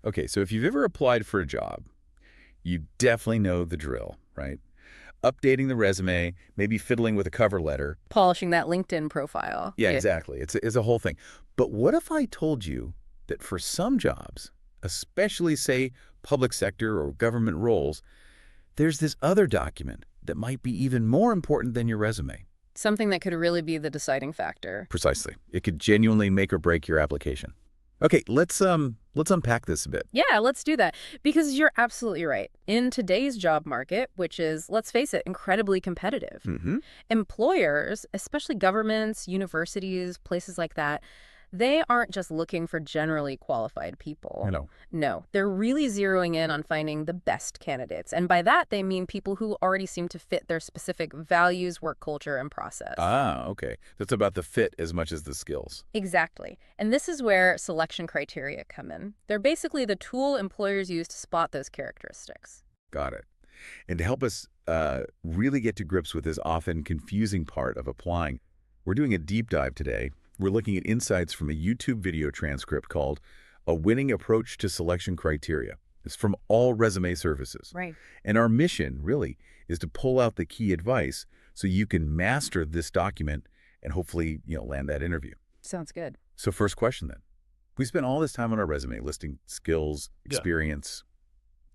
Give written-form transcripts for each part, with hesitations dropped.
Okay, so if you've ever applied for a job, you definitely know the drill, right? Updating the resume, maybe fiddling with a cover letter. Polishing that LinkedIn profile. Yeah, exactly. It's a whole thing. But what if I told you that for some jobs, especially, say, public sector or government roles, there's this other document that might be even more important than your resume? Something that could really be the deciding factor. Precisely. It could genuinely make or break your application. Okay, let's unpack this a bit. Yeah, let's do that. Because you're absolutely right. In today's job market, which is, let's face it, incredibly competitive, employers, especially governments, universities, places like that, they aren't just looking for generally qualified people. I know. No, they're really zeroing in on finding the best candidates. And by that, they mean people who already seem to fit their specific values, work culture, and process. Ah, okay. That's about the fit as much as the skills. Exactly. And this is where selection criteria come in. They're basically the tool employers use to spot those characteristics. Got it. And to help us really get to grips with this often confusing part of applying, we're doing a deep dive today. We're looking at insights from a YouTube video transcript called A Winning Approach to Selection Criteria. It's from All Resume Services. Right. And our mission, really, is to pull out the key advice so you can master this document and hopefully, land that interview. Sounds good. So first question then. We spent all this time on our resume listing skills, experience,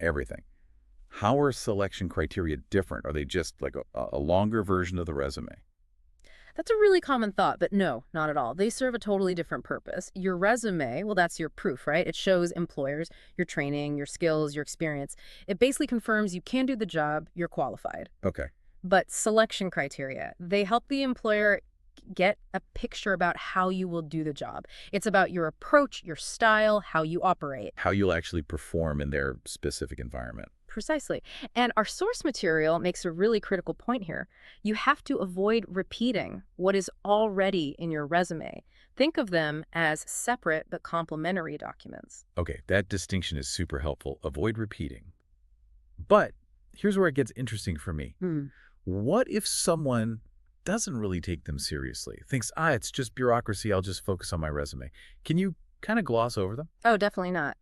everything. How are selection criteria different? Are they just like a longer version of the resume? That's a really common thought, but no, not at all. They serve a totally different purpose. Your resume, well, that's your proof, right? It shows employers your training, your skills, your experience. It basically confirms you can do the job, you're qualified. Okay. But selection criteria, they help the employer get a picture about how you will do the job. It's about your approach, your style, how you operate. How you'll actually perform in their specific environment. Precisely. And our source material makes a really critical point here. You have to avoid repeating what is already in your resume. Think of them as separate but complementary documents. Okay, that distinction is super helpful. Avoid repeating. But here's where it gets interesting for me. What if someone doesn't really take them seriously, thinks, it's just bureaucracy, I'll just focus on my resume? Can you kind of gloss over them? Oh, definitely not.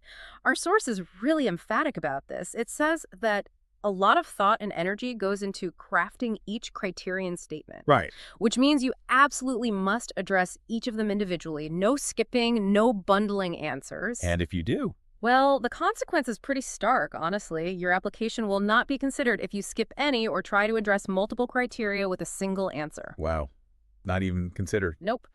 Our source is really emphatic about this. It says that a lot of thought and energy goes into crafting each criterion statement. Right. Which means you absolutely must address each of them individually. No skipping, no bundling answers. And if you do? Well, the consequence is pretty stark, honestly. Your application will not be considered if you skip any or try to address multiple criteria with a single answer. Wow. Not even considered. Nope.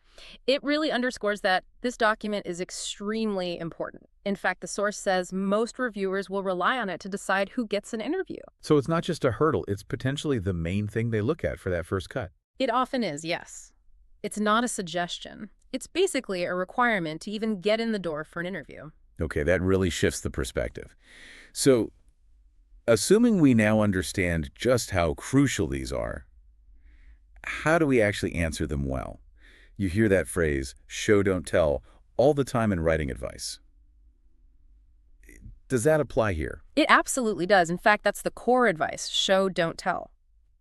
It really underscores that this document is extremely important. In fact, the source says most reviewers will rely on it to decide who gets an interview. So it's not just a hurdle, it's potentially the main thing they look at for that first cut. It often is, yes. It's not a suggestion. It's basically a requirement to even get in the door for an interview. Okay, that really shifts the perspective. So, assuming we now understand just how crucial these are, how do we actually answer them well? You hear that phrase, show, don't tell, all the time in writing advice. Does that apply here? It absolutely does. In fact, that's the core advice, show, don't tell.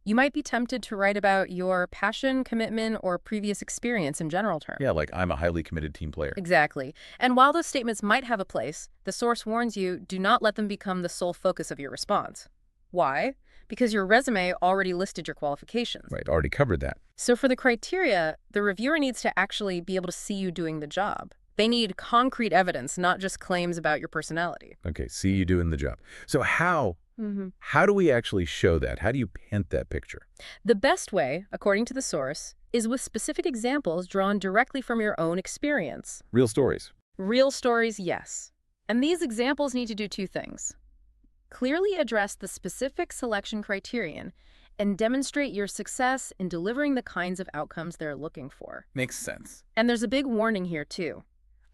You might be tempted to write about your passion, commitment, or previous experience in general terms. Yeah, like I'm a highly committed team player. Exactly. And while those statements might have a place, the source warns you, do not let them become the sole focus of your response. Why? Because your resume already listed your qualifications. Right, already covered that. So for the criteria, the reviewer needs to actually be able to see you doing the job. They need concrete evidence, not just claims about your personality. Okay, see you doing the job. So how do we actually show that? How do you paint that picture? The best way, according to the source, is with specific examples drawn directly from your own experience. Real stories. Real stories, yes. And these examples need to do two things. Clearly address the specific selection criterion and demonstrate your success in delivering the kinds of outcomes they're looking for. Makes sense. And there's a big warning here, too.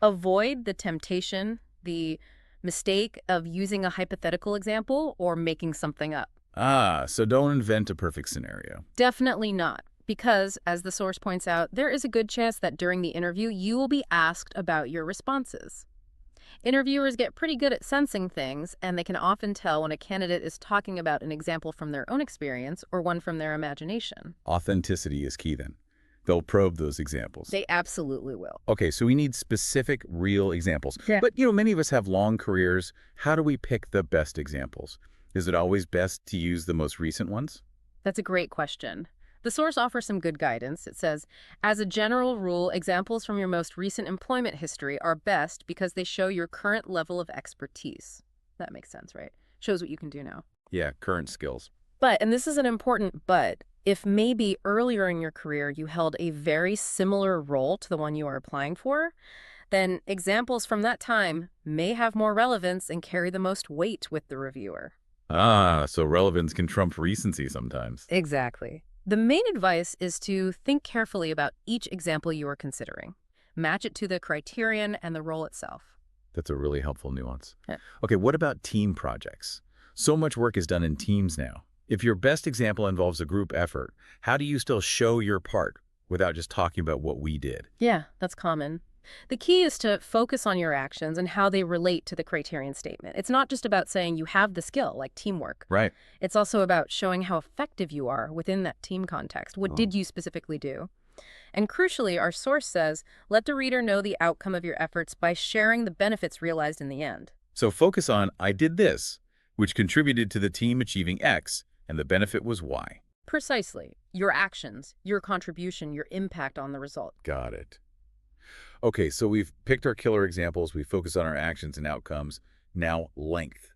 Avoid the temptation, the mistake of using a hypothetical example or making something up. So don't invent a perfect scenario. Definitely not. Because, as the source points out, there is a good chance that during the interview, you will be asked about your responses. Interviewers get pretty good at sensing things, and they can often tell when a candidate is talking about an example from their own experience or one from their imagination. Authenticity is key then. They'll probe those examples. They absolutely will. Okay, so we need specific, real examples. Yeah. But, many of us have long careers. How do we pick the best examples? Is it always best to use the most recent ones? That's a great question. The source offers some good guidance. It says, as a general rule, examples from your most recent employment history are best because they show your current level of expertise. That makes sense, right? Shows what you can do now. Yeah, current skills. But, and this is an important but, if maybe earlier in your career you held a very similar role to the one you are applying for, then examples from that time may have more relevance and carry the most weight with the reviewer. Ah, so relevance can trump recency sometimes. Exactly. The main advice is to think carefully about each example you are considering. Match it to the criterion and the role itself. That's a really helpful nuance. Yeah. Okay, what about team projects? So much work is done in teams now. If your best example involves a group effort, how do you still show your part without just talking about what we did? Yeah, that's common. The key is to focus on your actions and how they relate to the criterion statement. It's not just about saying you have the skill, like teamwork. Right. It's also about showing how effective you are within that team context. What did you specifically do? And crucially, our source says, let the reader know the outcome of your efforts by sharing the benefits realized in the end. So focus on, I did this, which contributed to the team achieving X, and the benefit was Y. Precisely. Your actions, your contribution, your impact on the result. Got it. Okay, so we've picked our killer examples, we focus on our actions and outcomes. Now, length.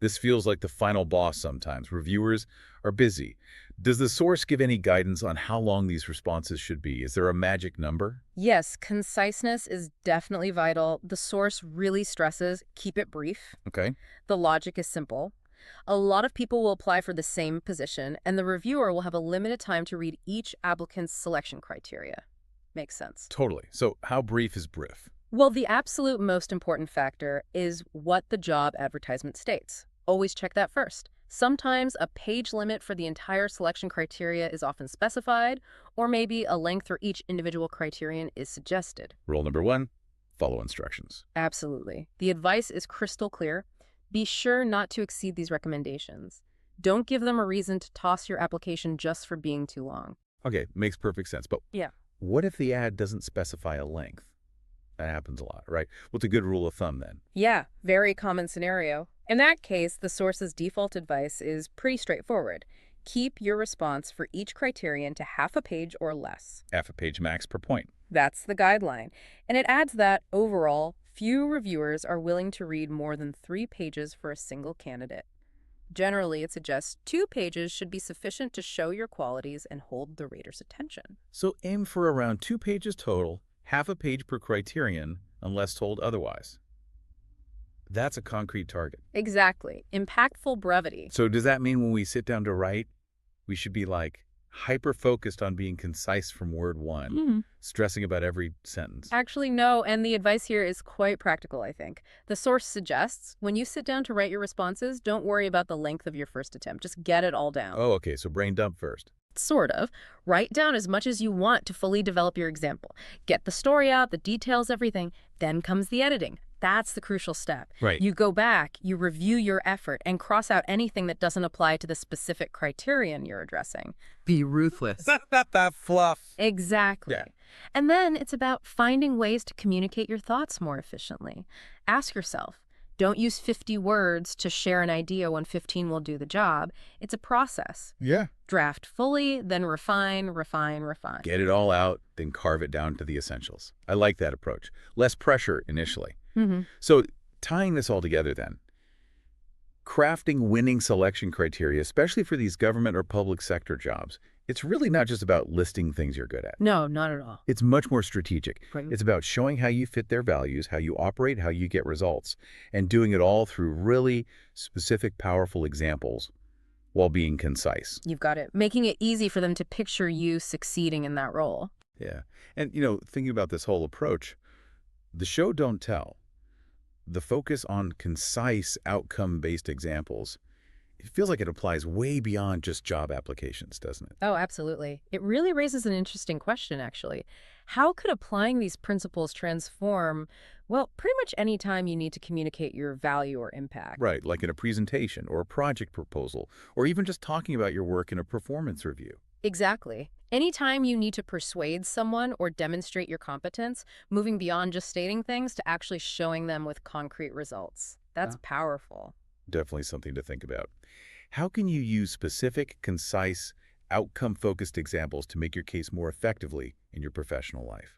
This feels like the final boss sometimes. Reviewers are busy. Does the source give any guidance on how long these responses should be? Is there a magic number? Yes, conciseness is definitely vital. The source really stresses, keep it brief. Okay. The logic is simple. A lot of people will apply for the same position, and the reviewer will have a limited time to read each applicant's selection criteria. Makes sense. Totally. So how brief is brief? Well, the absolute most important factor is what the job advertisement states. Always check that first. Sometimes a page limit for the entire selection criteria is often specified, or maybe a length for each individual criterion is suggested. Rule number 1, follow instructions. Absolutely. The advice is crystal clear. Be sure not to exceed these recommendations. Don't give them a reason to toss your application just for being too long. Okay, makes perfect sense. But Yeah. what if the ad doesn't specify a length? That happens a lot, right? What's a good rule of thumb then? Yeah, very common scenario. In that case, the source's default advice is pretty straightforward. Keep your response for each criterion to half a page or less. Half a page max per point. That's the guideline. And it adds that, overall, few reviewers are willing to read more than 3 pages for a single candidate. Generally, it suggests 2 pages should be sufficient to show your qualities and hold the reader's attention. So aim for around 2 pages total, half a page per criterion, unless told otherwise. That's a concrete target. Exactly. Impactful brevity. So does that mean when we sit down to write, we should be like hyper-focused on being concise from word 1, stressing about every sentence? Actually, no, and the advice here is quite practical, I think. The source suggests when you sit down to write your responses, don't worry about the length of your first attempt. Just get it all down. Oh, okay, so brain dump first. Sort of. Write down as much as you want to fully develop your example. Get the story out, the details, everything. Then comes the editing. That's the crucial step. Right. You go back, you review your effort, and cross out anything that doesn't apply to the specific criterion you're addressing. Be ruthless. Not that fluff. Exactly. Yeah. And then it's about finding ways to communicate your thoughts more efficiently. Ask yourself, don't use 50 words to share an idea when 15 will do the job. It's a process. Yeah. Draft fully, then refine, refine, refine. Get it all out, then carve it down to the essentials. I like that approach. Less pressure initially. So tying this all together then, crafting winning selection criteria, especially for these government or public sector jobs, it's really not just about listing things you're good at. No, not at all. It's much more strategic. Right. It's about showing how you fit their values, how you operate, how you get results, and doing it all through really specific, powerful examples while being concise. You've got it. Making it easy for them to picture you succeeding in that role. Yeah. And, thinking about this whole approach, the show don't tell. The focus on concise, outcome-based examples, it feels like it applies way beyond just job applications, doesn't it? Oh, absolutely. It really raises an interesting question, actually. How could applying these principles transform, well, pretty much any time you need to communicate your value or impact? Right, like in a presentation or a project proposal, or even just talking about your work in a performance review. Exactly. Anytime you need to persuade someone or demonstrate your competence, moving beyond just stating things to actually showing them with concrete results. That's powerful. Definitely something to think about. How can you use specific, concise, outcome-focused examples to make your case more effectively in your professional life?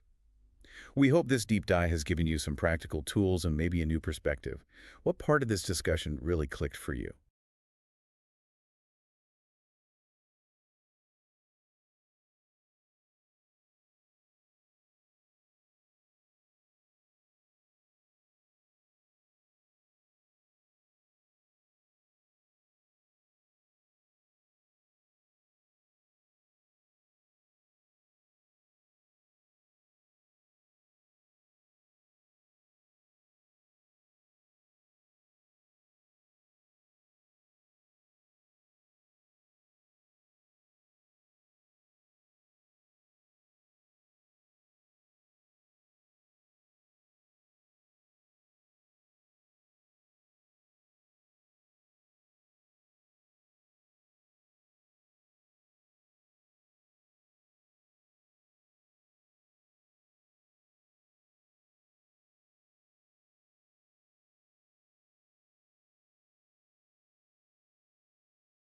We hope this deep dive has given you some practical tools and maybe a new perspective. What part of this discussion really clicked for you?